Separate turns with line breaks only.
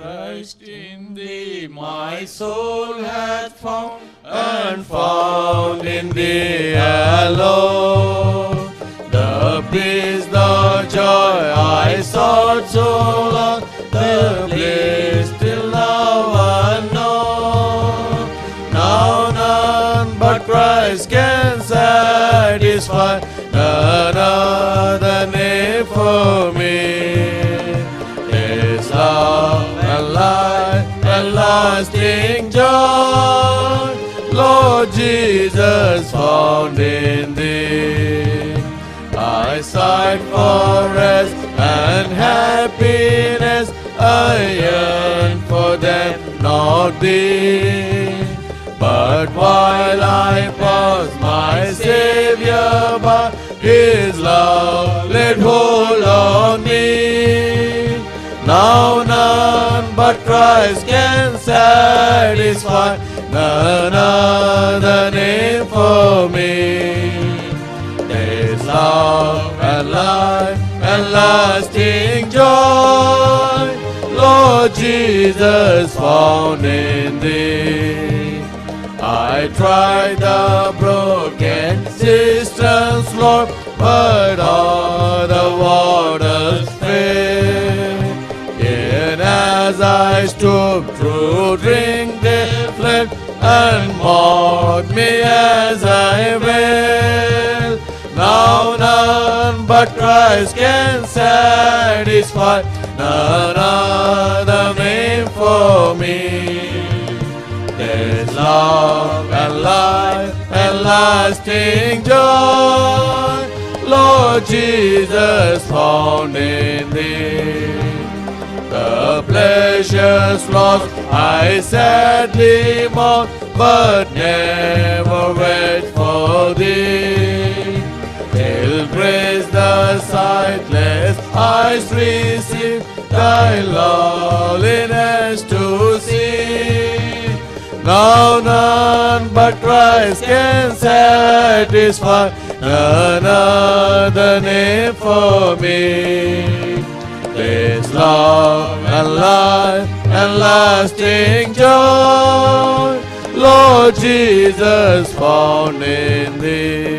Christ in thee my soul hath found, and found in thee alone the peace, the joy I sought so long, the bliss till now unknown. Now none but Christ can satisfy, none other name for me. His love and life and lasting joy, Lord Jesus, found in thee. I sighed for rest and happiness, I yearn for them, not thee. But while I pass my Savior by, His love laid hold on me. Now none but Christ can satisfy, none other name for me. His love and life and lasting joy, Lord Jesus, found in thee. I tried the broken cisterns, Lord, but all the waters failed. Yet as I stooped to drink, they fled and mocked me as I wailed. Now none but Christ can satisfy, none other name for me. There's love and life and lasting joy, Lord Jesus, found in thee. The pleasures lost I sadly mourn, but never wait for thee. Till grace the sightless eyes receive, thy lowliness to see. Now none but Christ can satisfy, none other name for me. This love and life and lasting joy, Lord Jesus, found in thee.